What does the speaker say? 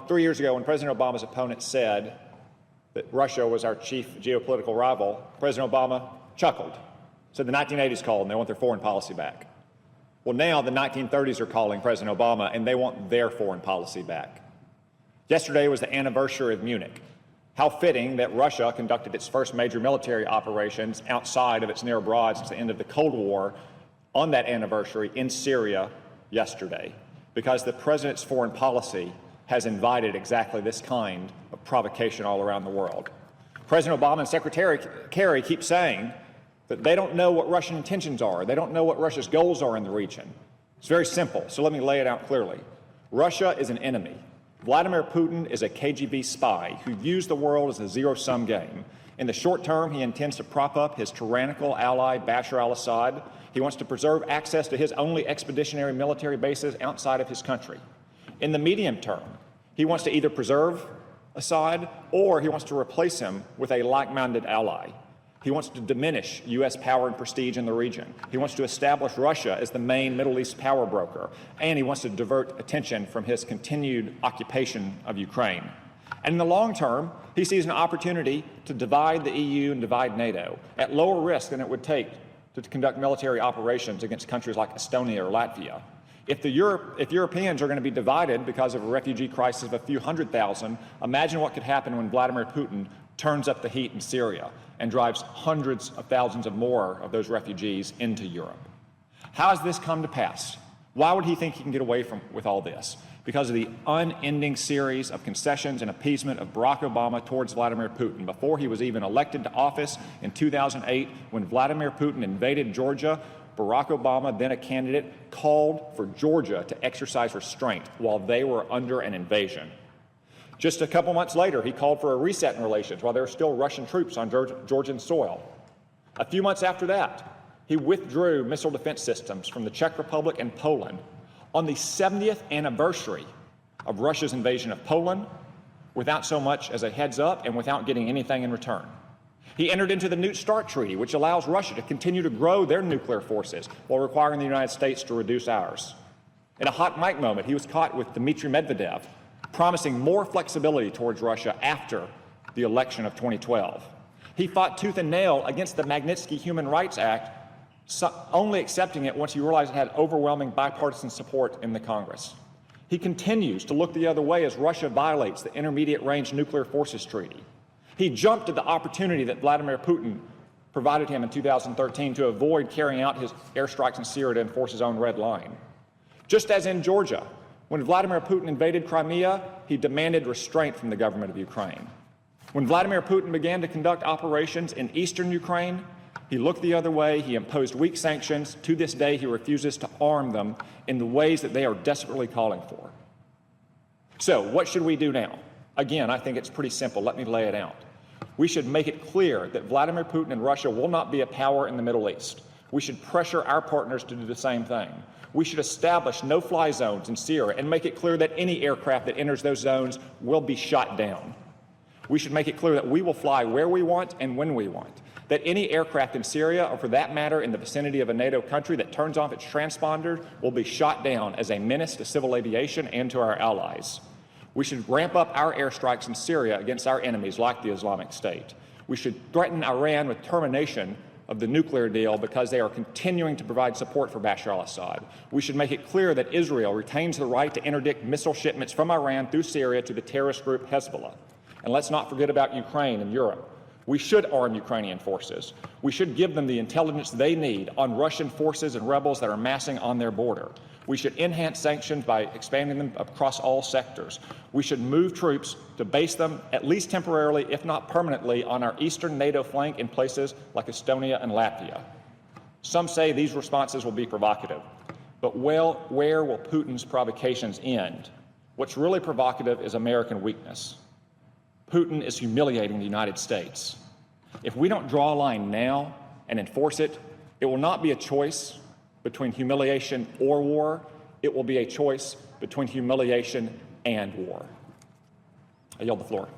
3 years ago, when President Obama's opponent said that Russia was our chief geopolitical rival, President Obama chuckled, said the 1980s called and they want their foreign policy back. Well, now the 1930s are calling President Obama and they want their foreign policy back. Yesterday was the anniversary of Munich. How fitting that Russia conducted its first major military operations outside of its near abroad since the end of the Cold War on that anniversary in Syria yesterday, because the president's foreign policy has invited exactly this kind of provocation all around the world. President Obama and Secretary Kerry keep saying that they don't know what Russian intentions are. They don't know what Russia's goals are in the region. It's very simple, so let me lay it out clearly. Russia is an enemy. Vladimir Putin is a KGB spy who views the world as a zero-sum game. In the short term, he intends to prop up his tyrannical ally, Bashar al-Assad. He wants to preserve access to his only expeditionary military bases outside of his country. In the medium term, he wants to either preserve Assad or he wants to replace him with a like-minded ally. He wants to diminish U.S. power and prestige in the region. He wants to establish Russia as the main Middle East power broker, and he wants to divert attention from his continued occupation of Ukraine. And in the long term, he sees an opportunity to divide the EU and divide NATO at lower risk than it would take to conduct military operations against countries like Estonia or Latvia. If Europeans are going to be divided because of a refugee crisis of a few 100,000, imagine what could happen when Vladimir Putin turns up the heat in Syria and drives hundreds of thousands of more of those refugees into Europe. How has this come to pass? Why would he think he can get away with all this? Because of the unending series of concessions and appeasement of Barack Obama towards Vladimir Putin. Before he was even elected to office in 2008, when Vladimir Putin invaded Georgia, Barack Obama, then a candidate, called for Georgia to exercise restraint while they were under an invasion. Just a couple months later, he called for a reset in relations while there were still Russian troops on Georgian soil. A few months after that, he withdrew missile defense systems from the Czech Republic and Poland on the 70th anniversary of Russia's invasion of Poland, without so much as a heads up and without getting anything in return. He entered into the New START Treaty, which allows Russia to continue to grow their nuclear forces while requiring the United States to reduce ours. In a hot mic moment, he was caught with Dmitry Medvedev promising more flexibility towards Russia after the election of 2012. He fought tooth and nail against the Magnitsky Human Rights Act, only accepting it once he realized it had overwhelming bipartisan support in the Congress. He continues to look the other way as Russia violates the Intermediate Range Nuclear Forces Treaty. He jumped at the opportunity that Vladimir Putin provided him in 2013 to avoid carrying out his airstrikes in Syria to enforce his own red line. Just as in Georgia, when Vladimir Putin invaded Crimea, he demanded restraint from the government of Ukraine. When Vladimir Putin began to conduct operations in eastern Ukraine, he looked the other way, he imposed weak sanctions. To this day, he refuses to arm them in the ways that they are desperately calling for. So, what should we do now? Again, I think it's pretty simple. Let me lay it out. We should make it clear that Vladimir Putin and Russia will not be a power in the Middle East. We should pressure our partners to do the same thing. We should establish no-fly zones in Syria and make it clear that any aircraft that enters those zones will be shot down. We should make it clear that we will fly where we want and when we want, that any aircraft in Syria, or for that matter in the vicinity of a NATO country that turns off its transponder, will be shot down as a menace to civil aviation and to our allies. We should ramp up our airstrikes in Syria against our enemies like the Islamic State. We should threaten Iran with termination of the nuclear deal because they are continuing to provide support for Bashar al-Assad. We should make it clear that Israel retains the right to interdict missile shipments from Iran through Syria to the terrorist group Hezbollah. And let's not forget about Ukraine and Europe. We should arm Ukrainian forces. We should give them the intelligence they need on Russian forces and rebels that are massing on their border. We should enhance sanctions by expanding them across all sectors. We should move troops to base them, at least temporarily, if not permanently, on our eastern NATO flank in places like Estonia and Latvia. Some say these responses will be provocative, but where will Putin's provocations end? What's really provocative is American weakness. Putin is humiliating the United States. If we don't draw a line now and enforce it, it will not be a choice between humiliation or war. It will be a choice between humiliation and war. I yield the floor.